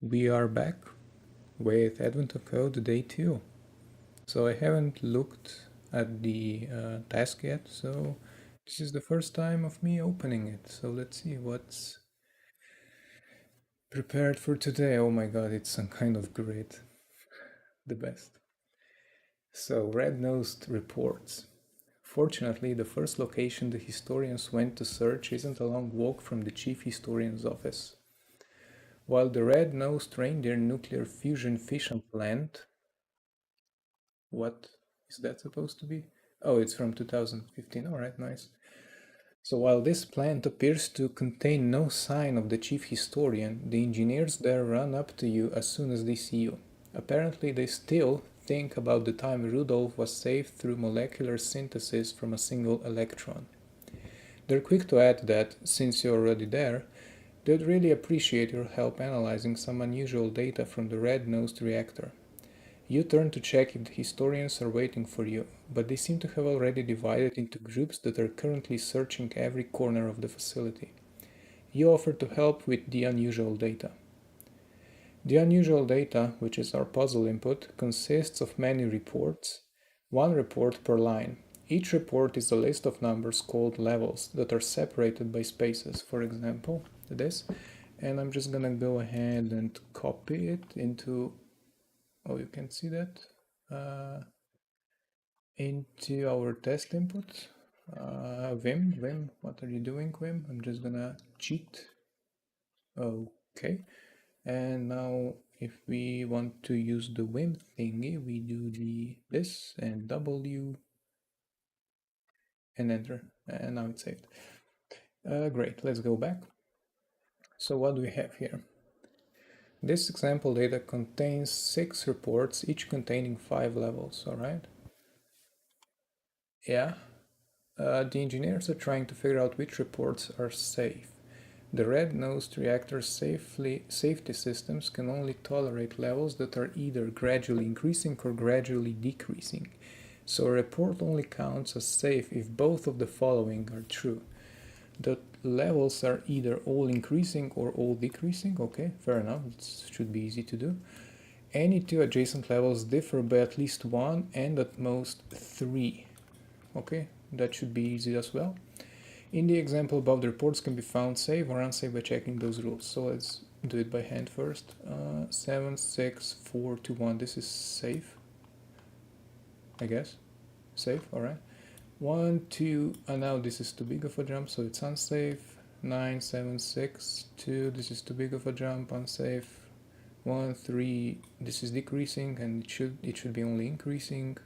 We are back with Advent of Code Day 2. So I haven't looked at the task yet, so this is the first time of me opening it. So let's see what's prepared for today. Oh my god, it's some kind of grid. The best. So, red-nosed reports. Fortunately, the first location the historians went to search isn't a long walk from the chief historian's office. While the red-nosed reindeer nuclear fusion fission plant, what is that supposed to be? Oh, it's from 2015. All right, nice. So while this plant appears to contain no sign of the chief historian, the engineers there run up to you as soon as they see you. Apparently, they still think about the time Rudolf was saved through molecular synthesis from a single electron. They're quick to add that, since you're already there, they'd really appreciate your help analyzing some unusual data from the red-nosed reactor. You turn to check if the historians are waiting for you, but they seem to have already divided into groups that are currently searching every corner of the facility. You offer to help with the unusual data. The unusual data, which is our puzzle input, consists of many reports, one report per line. Each report is a list of numbers called levels that are separated by spaces, for example, this. And I'm just gonna go ahead and copy it into, oh, you can see that, into our test input. Wim, what are you doing, Wim? I'm just gonna cheat. Okay. And now if we want to use the Wim thingy, we do this and W and enter. And now it's saved. Great, let's go back. So what do we have here? This example data contains 6 reports, each containing 5 levels, all right? Yeah. The engineers are trying to figure out which reports are safe. The red-nosed reactor's safety systems can only tolerate levels that are either gradually increasing or gradually decreasing. So a report only counts as safe if both of the following are true. The levels are either all increasing or all decreasing. Okay, fair enough, it should be easy to do. Any two adjacent levels differ by at least 1 and at most 3. Okay, that should be easy as well. In the example above, the reports can be found safe or unsafe by checking those rules. So let's do it by hand first. 7, 6, 4, 2, 1. This is safe, I guess. Safe, alright. 1, 2, and now this is too big of a jump, so it's unsafe. 9, 7, 6, 2. This is too big of a jump, unsafe. 1, 3. This is decreasing, and it should be only increasing.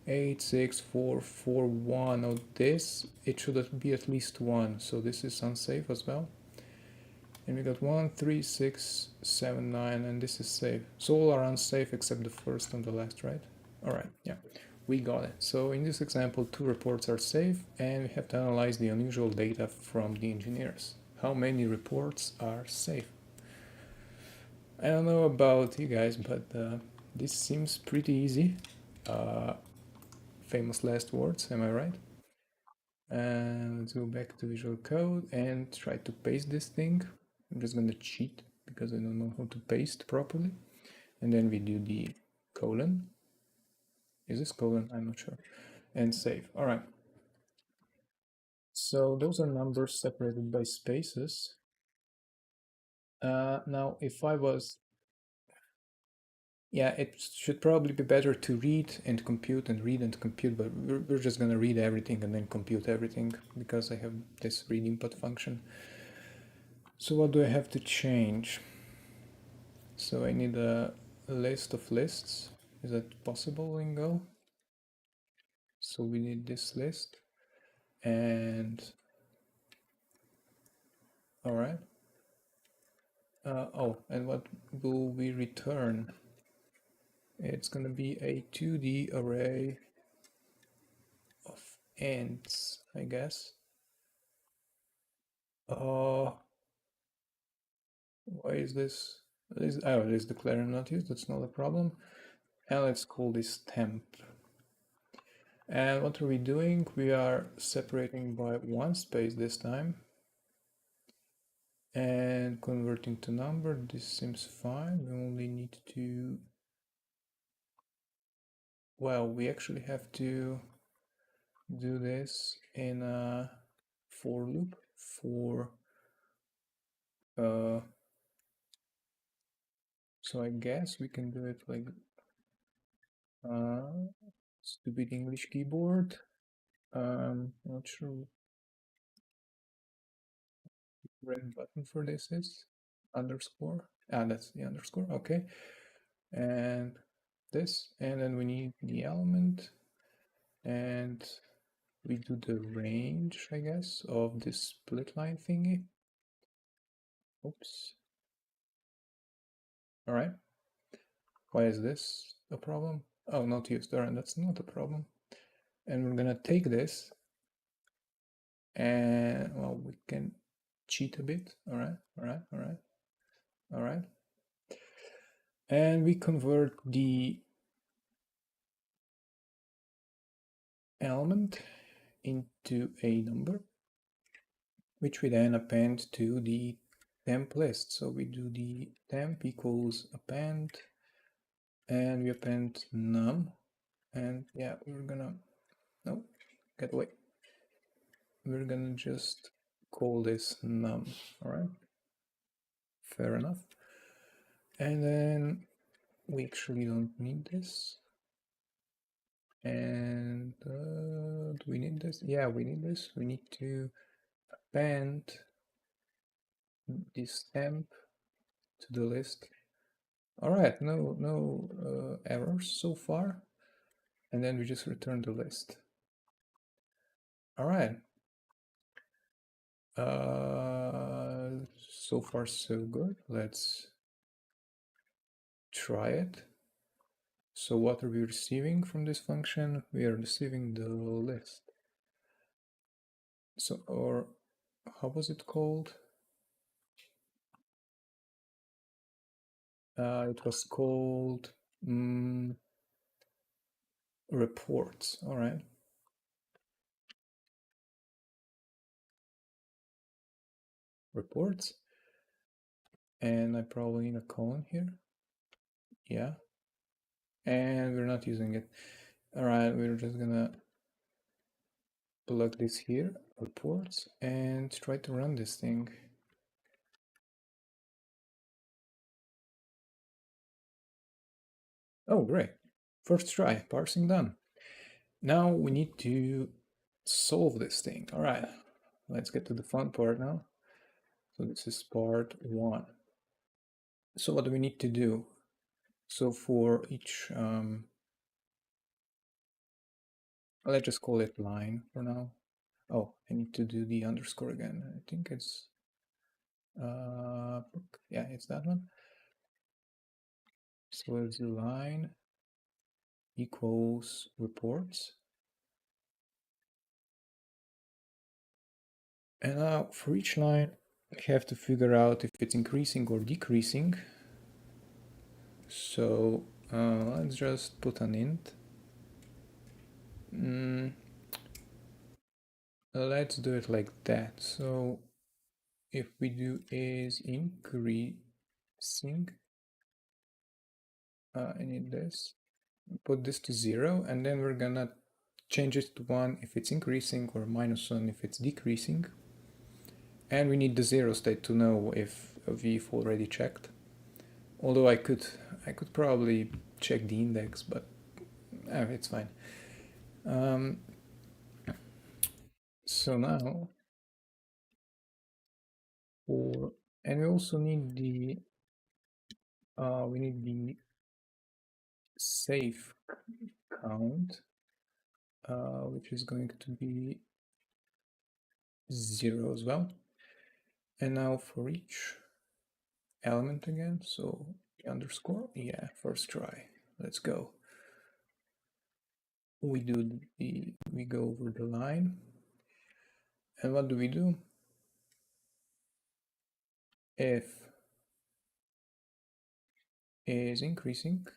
8, 6, 4, 4, 1. Now this, it should be at least 1, so this is unsafe as well. And we got 1, 3, 6, 7, 9, and this is safe. So all are unsafe except the first and the last, right? Alright, yeah, we got it. So in this example, 2 reports are safe, and we have to analyze the unusual data from the engineers. How many reports are safe? I don't know about you guys, but this seems pretty easy. Famous last words, am I right? And let's go back to Visual Code and try to paste this thing. I'm just gonna cheat because I don't know how to paste properly. And then we do the colon. Is this colon? I'm not sure. And save. All right. So those are numbers separated by spaces. Now, if I was, yeah, it should probably be better to read and compute and read and compute, but we're just gonna read everything and then compute everything because I have this read input function. So what do I have to change? So I need a list of lists. Is that possible in Go? So we need this list and all right. Oh, and what will we return? It's gonna be a 2D array of ends, I guess. Why is this? Oh, it is declaring not used. That's not a problem. And let's call this temp. And what are we doing? We are separating by 1 space this time. And converting to number, this seems fine. We only need to, well, we actually have to do this in a for loop for so I guess we can do it like stupid English keyboard. Not sure red button for this is underscore. That's the underscore. Okay, and this, and then we need the element, and we do the range, I guess, of this split line thingy. Oops. All right. Why is this a problem? Oh, not used. All right, that's not a problem. And we're gonna take this, and well, we can cheat a bit. All right, all right, all right, all right. And we convert the element into a number, which we then append to the temp list. So we do the temp equals append, and we append num, and yeah, we're gonna, no, get away. We're gonna just call this num, all right? Fair enough. And then we actually don't need this. And do we need this? Yeah, we need this. We need to append this temp to the list. All right, no errors so far. And then we just return the list. All right. So far so good. Let's try it. So what are we receiving from this function? We are receiving the list. So, or how was it called? It was called reports. All right. Reports. And I probably need a colon here. Yeah. And we're not using it. All right, we're just gonna plug this here, reports, and try to run this thing. Oh, great. First try, parsing done. Now we need to solve this thing. All right, let's get to the fun part now. So this is part one. So what do we need to do? So for each, let's just call it line for now. Oh, I need to do the underscore again. I think it's, yeah, it's that one. So it's line equals reports. And now for each line, we have to figure out if it's increasing or decreasing. So let's just put an int. Let's do it like that. So if we do is increasing, I need this, put this to 0, and then we're gonna change it to 1 if it's increasing or -1 if it's decreasing. And we need the 0 state to know if we've already checked. Although I could probably check the index, but it's fine. So now and we also need the safe count, which is going to be 0 as well. And now for each element again, so underscore, yeah, first try. Let's go. We go over the line, and what do we do? If is increasing,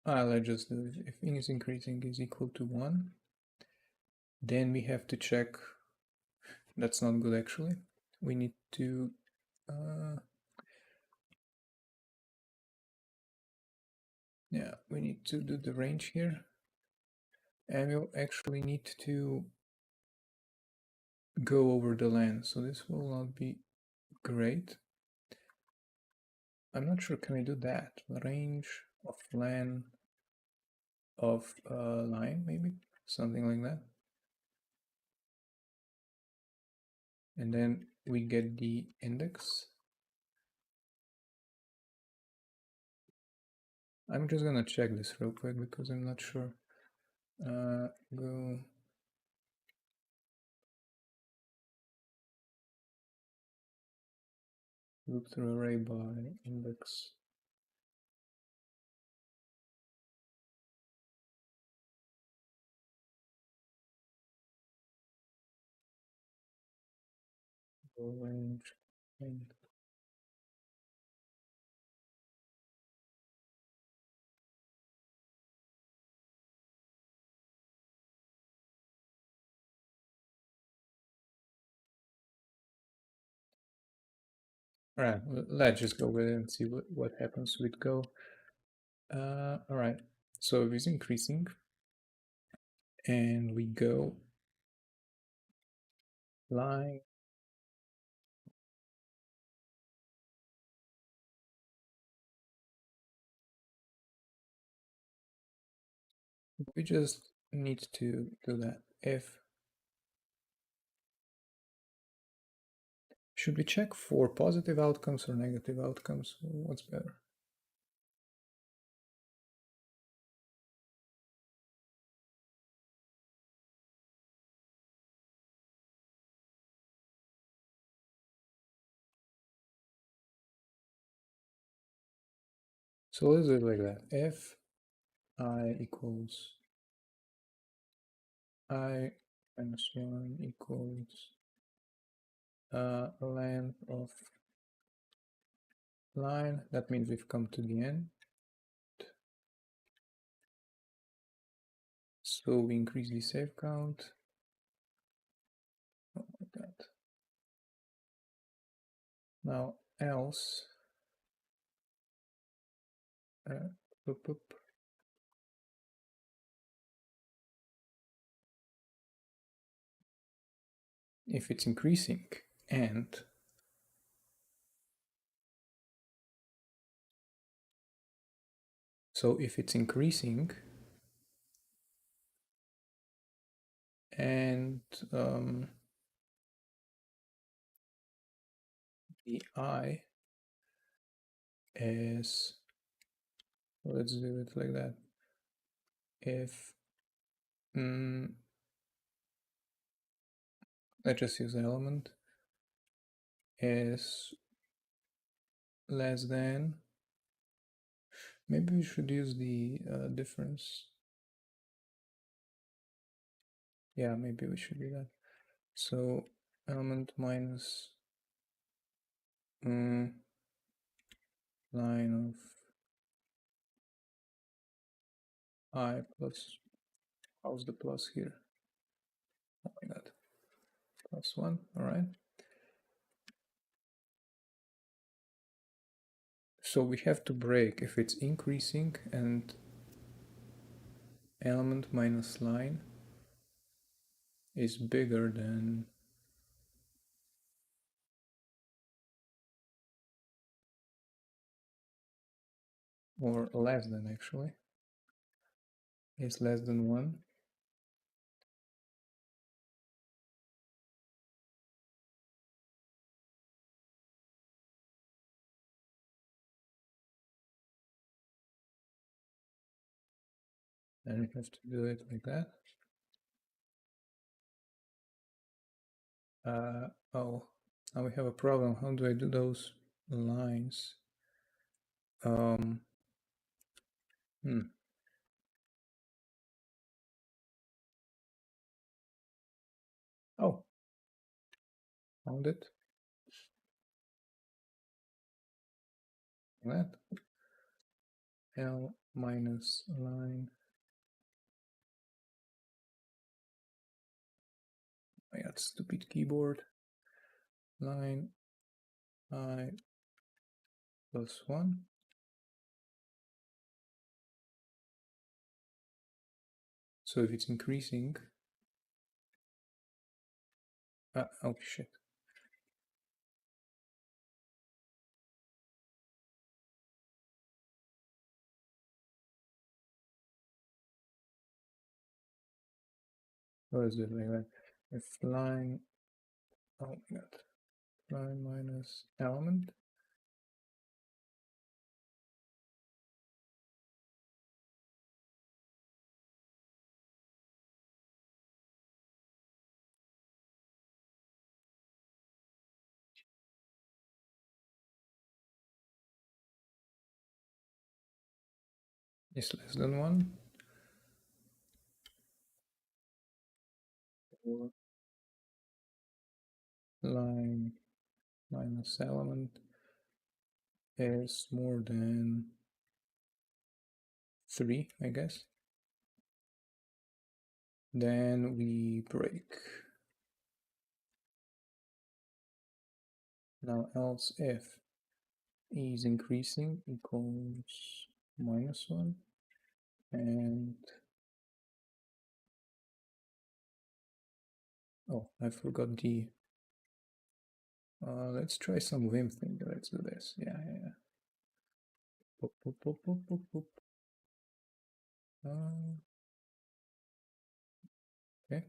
let's just do if in is increasing is equal to 1, Then we have to check, that's not good actually. We need to yeah, we need to do the range here, and we'll actually need to go over the LAN, so this will not be great. I'm not sure, can we do that? Range of LAN of line, maybe? Something like that. And then we get the index. I'm just gonna check this real quick because I'm not sure. Go loop through array by index. Go range. And all right, let's just go with it and see what happens with go. All right, so it is increasing, and we go line. We just need to do that. If should we check for positive outcomes or negative outcomes? What's better? So let's do it like that. If I equals I minus 1 equals length of line, that means we've come to the end. So we increase the save count. Oh my god. Now else boop, boop. If it's increasing and so if it's increasing and the I is, let's do it like that. If let's just use the element is less than, maybe we should use the difference. Yeah, maybe we should do that. So element minus line of I plus, how's the plus here? Oh my god, plus 1, all right. So we have to break if it's increasing and element minus line is bigger than or less than, actually is less than 1. Then we have to do it like that. Oh, now we have a problem. How do I do those lines? Hmm. Oh, found it. Like that. L minus line I got stupid keyboard. Line I plus 1. So if it's increasing, oh shit. What is it like that? If line, oh my god, line minus element. Is less than 1. Or line minus element is more than 3, I guess. Then we break. Now else if e is increasing equals -1, and oh, I forgot the let's try some Vim thing. Let's do this. Yeah. Boop, boop, boop, boop, boop, boop. Okay.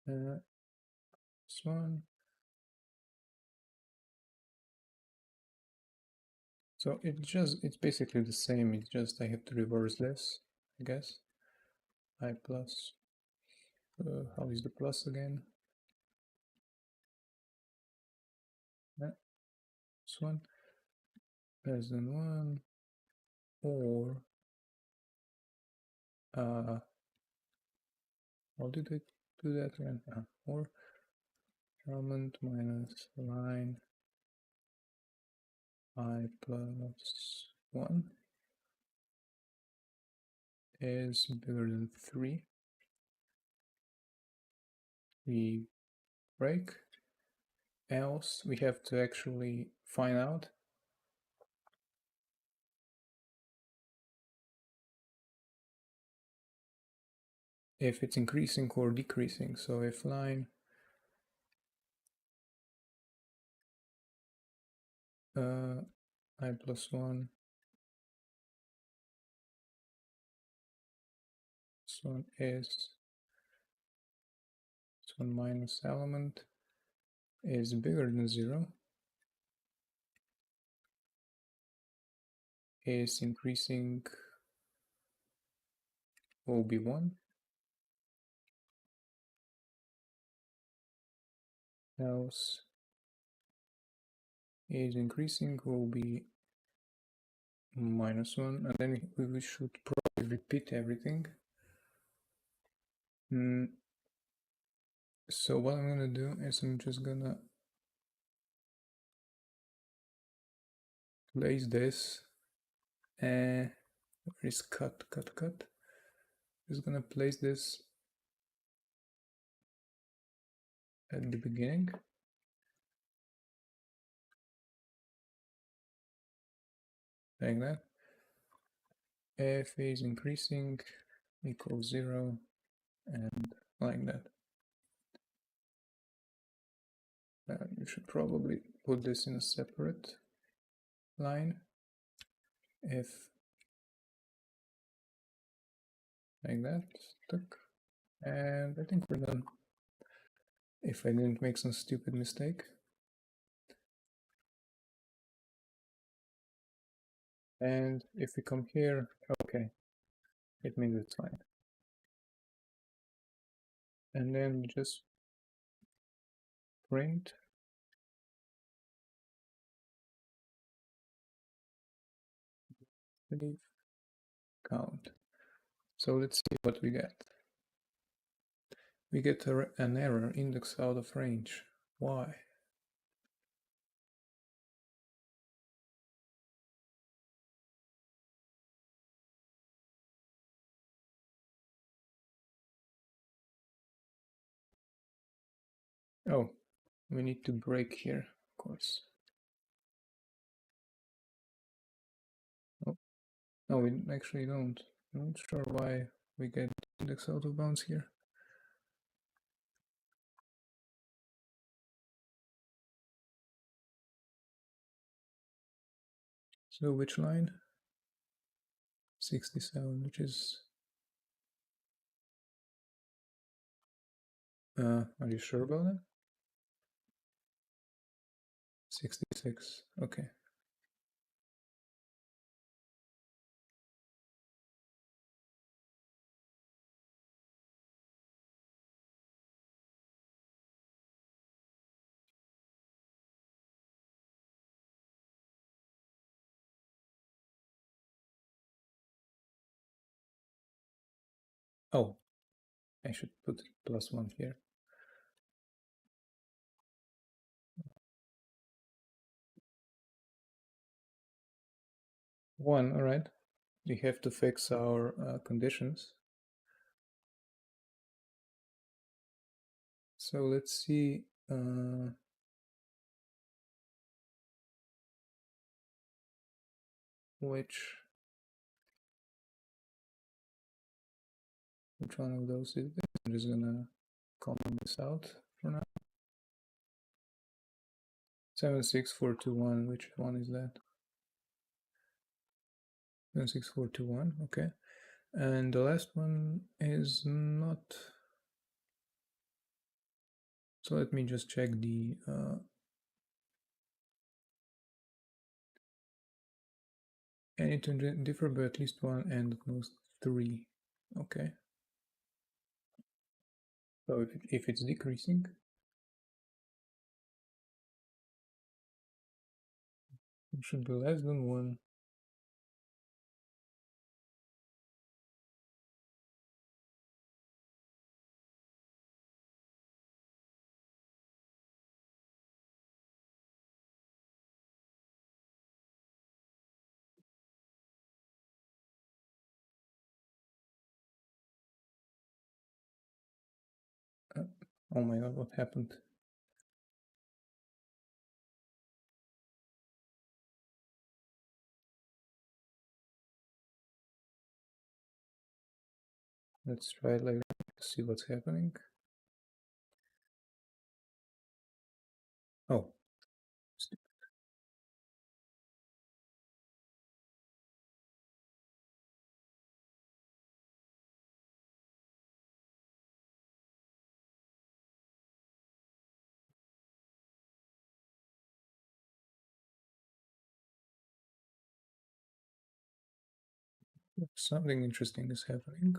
This one. So it's basically the same. It's just I have to reverse this, I guess. I plus. How is the plus again? Yeah, this one less than 1, or how did I do that again? Or element minus line I plus 1 is bigger than 3. We break. Else we have to actually find out if it's increasing or decreasing. So if line I plus 1, this one is, this one minus element is bigger than 0, is increasing will be 1, else is increasing will be -1, and then we should probably repeat everything. So what I'm gonna do is I'm just gonna place this, where is cut? Just gonna place this at the beginning. Like that. F is increasing equals 0, and like that. You should probably put this in a separate line. If like that, stuck. And I think we're done. If I didn't make some stupid mistake. And if we come here, okay, it means it's fine. And then just print leave count. So let's see what we get. We get an error, index out of range. Why? Oh, we need to break here, of course. Oh, no, we actually don't. I'm not sure why we get index out of bounds here. So which line? 67, which is... are you sure about that? 66, okay. Oh, I should put +1 here. One, all right. We have to fix our conditions. So let's see. Which one of those is this? I'm just gonna comment this out for now. 76421. Which one is that? 76421. Okay. And the last one is not. So let me just check the any to differ by at least one and at most three. Okay. So if it's decreasing, it should be less than one. Oh my god, what happened? Let's try it like that to see what's happening. Oh, something interesting is happening.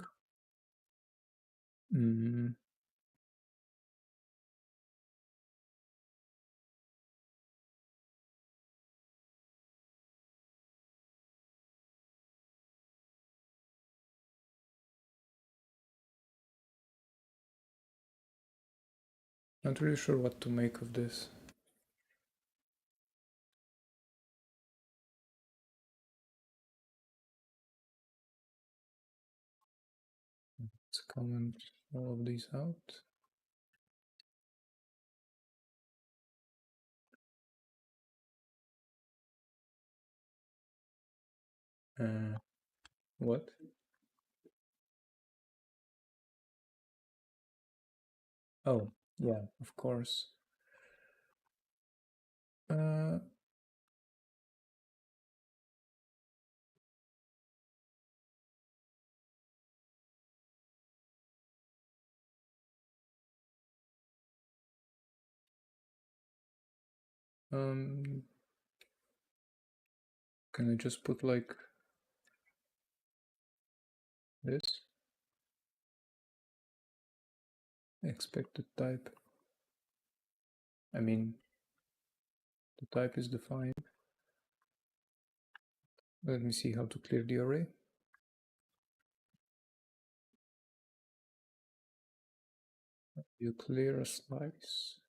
Mm. Not really sure what to make of this. Let's comment all of these out. What? Oh, yeah, of course. Uh, um, can I just put like this? Expected type. I mean, the type is defined. Let me see how to clear the array. You clear a slice.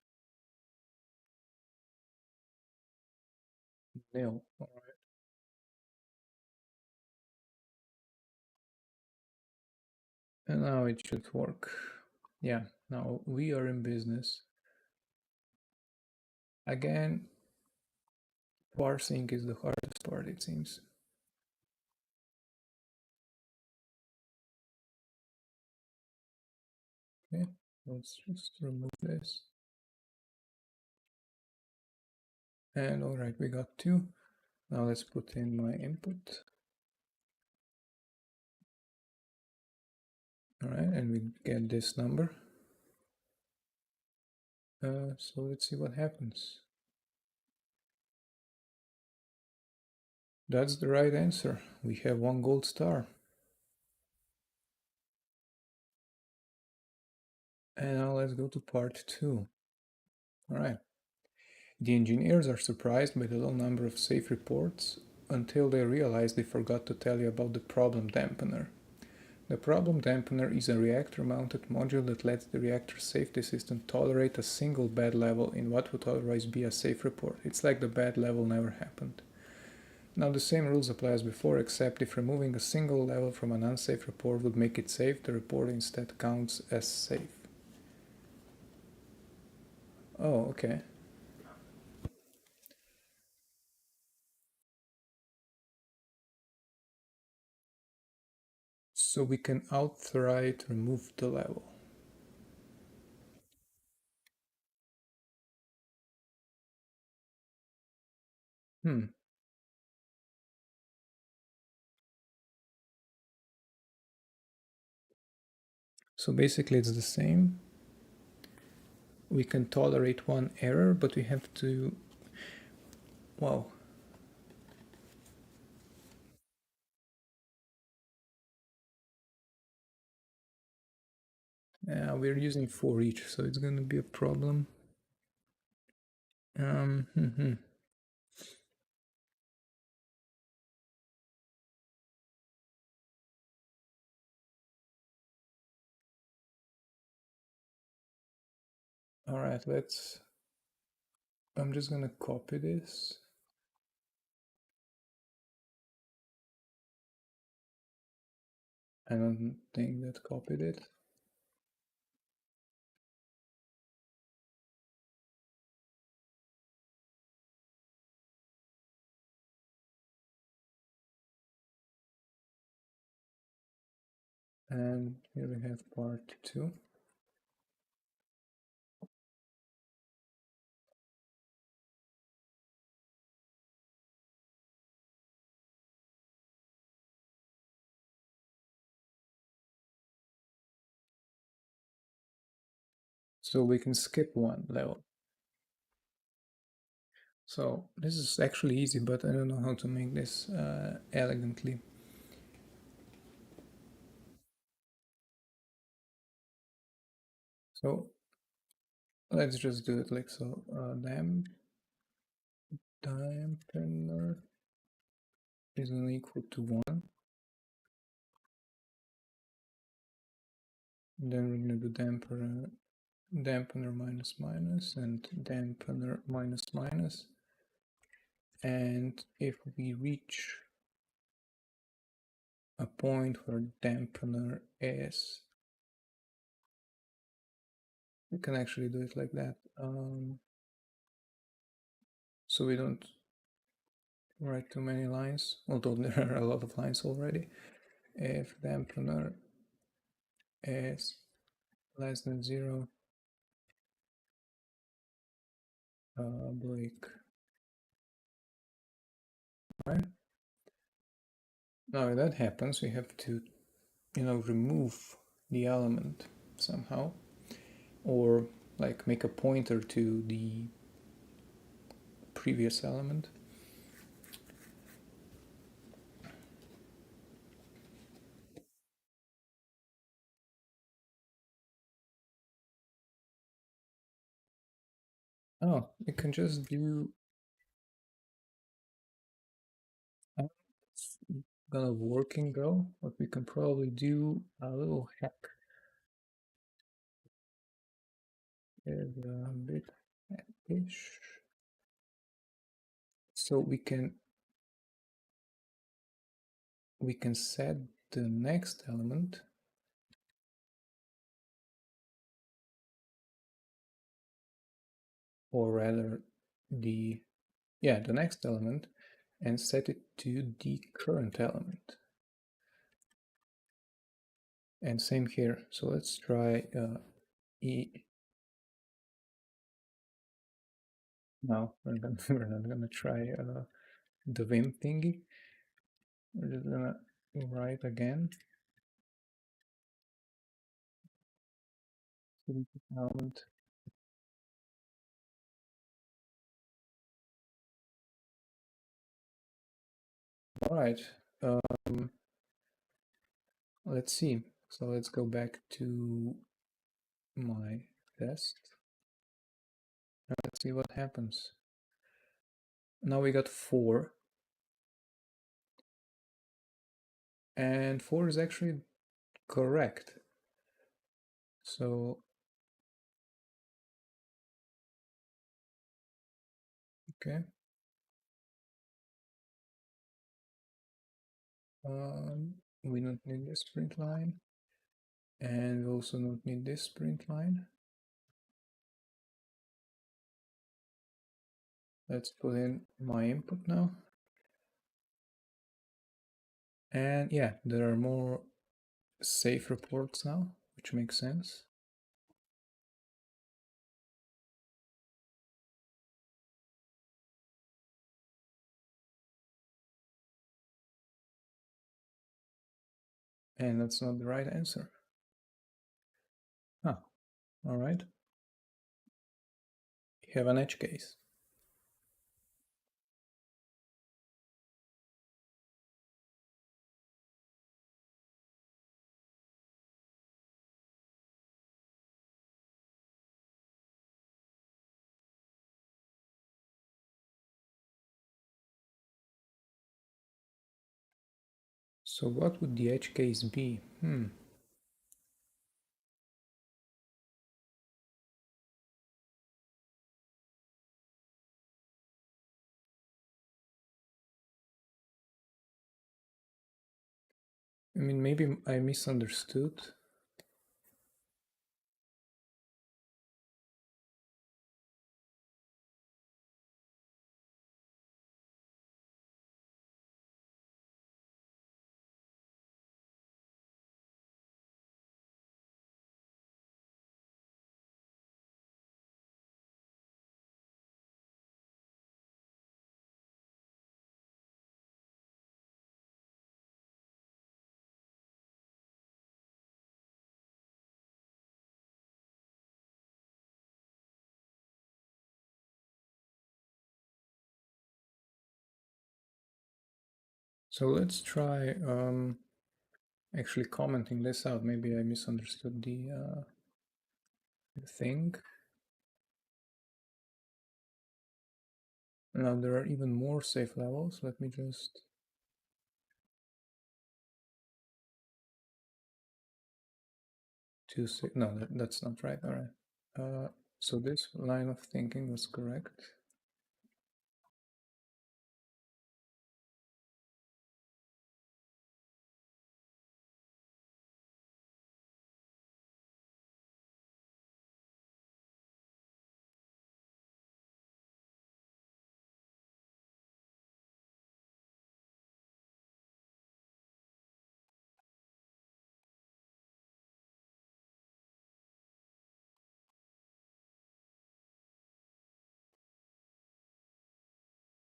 Nil. All right. And now it should work. Yeah, now we are in business. Again, parsing is the hardest part, it seems. Okay, let's just remove this. And all right, we got 2. Now let's put in my input. All right, and we get this number. So let's see what happens. That's the right answer. We have 1 gold star. And now let's go to part 2. All right. The engineers are surprised by the low number of safe reports until they realize they forgot to tell you about the problem dampener. The problem dampener is a reactor-mounted module that lets the reactor safety system tolerate a single bad level in what would otherwise be a safe report. It's like the bad level never happened. Now the same rules apply as before, except if removing a single level from an unsafe report would make it safe, the report instead counts as safe. Oh, okay. So we can outright remove the level. So basically it's the same. We can tolerate 1 error, but we have to, wow. We're using 4 each, so it's going to be a problem. All right, I'm just going to copy this. I don't think that copied it. And here we have part 2. So we can skip 1 level. So this is actually easy, but I don't know how to make this elegantly. So let's just do it like so. Dampener is equal to 1. And then we're going to do dampener minus minus and dampener minus minus. And if we reach a point where dampener is, we can actually do it like that. So we don't write too many lines, although there are a lot of lines already. If dampener is less than 0, break. Right? Now if that happens, we have to, remove the element somehow, or like make a pointer to the previous element. Oh, you can just do it's gonna working go, but we can probably do a little hack. Is a bit hackish. So we can set the next element, or rather the next element and set it to the current element. And same here. So let's try E. No, we're not gonna try the Vim thingy. We're just gonna write again. Element. All right. Let's see. So let's go back to my test. Let's see what happens. Now we got 4. And 4 is actually correct. So, okay. We don't need this print line. And we also don't need this print line. Let's put in my input now. And yeah, there are more safe reports now, which makes sense. And that's not the right answer. Ah, all right. You have an edge case. So what would the edge case be? I mean, maybe I misunderstood. So let's try actually commenting this out. Maybe I misunderstood the thing. Now there are even more safe levels. Let me just... No, that's not right. All right. So this line of thinking was correct.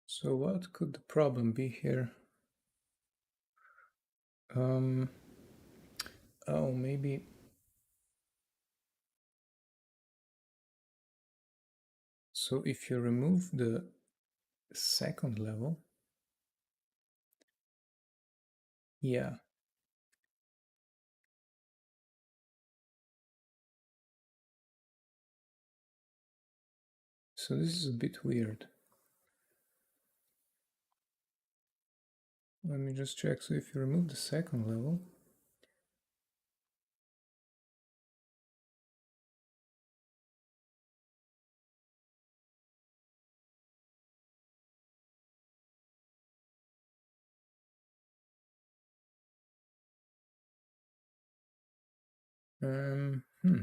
So what could the problem be here? Oh, maybe... So if you remove the second level, yeah. So this is a bit weird. Let me just check. So if you remove the second level, um, hmm.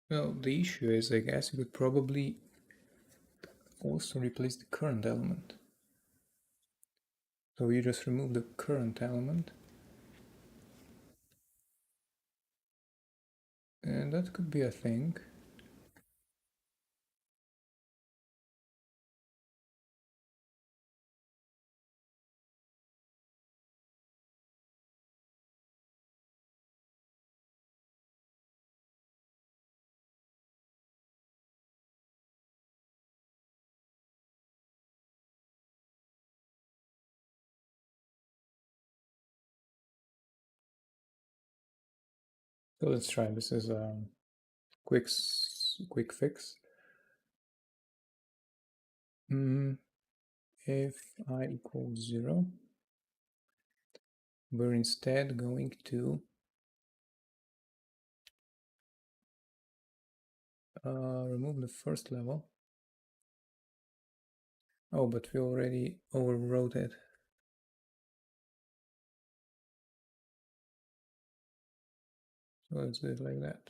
Well, the issue is, I guess, you could probably also replace the current element. So you just remove the current element, and that could be a thing. So let's try. This is a quick fix. If I equals 0, we're instead going to remove the first level. Oh, but we already overwrote it. So let's do it like that.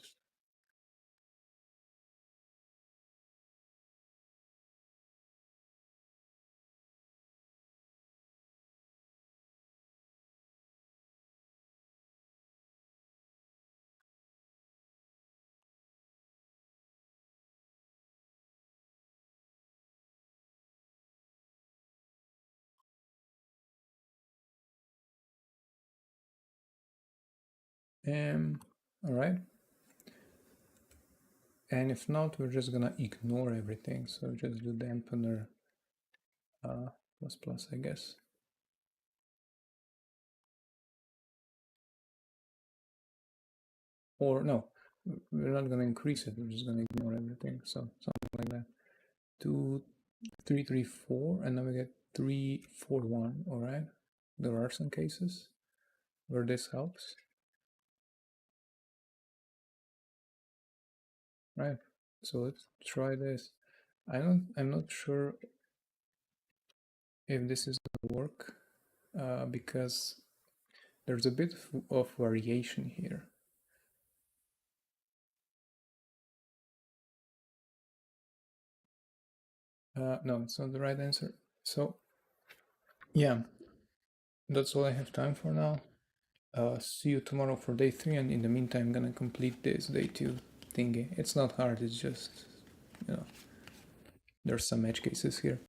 All right. And if not, we're just gonna ignore everything. So just do dampener plus plus, I guess. Or no, we're not gonna increase it. We're just gonna ignore everything. So something like that. 2, 3, 3, 4, and then we get 3, 4, 1. All right. There are some cases where this helps. Right. So let's try this. I'm not sure if this is gonna work because there's a bit of variation here. No, it's not the right answer. So yeah, that's all I have time for now. See you tomorrow for day 3, and in the meantime I'm gonna complete this day 2 thingy. It's not hard, it's just, you know, there's some edge cases here.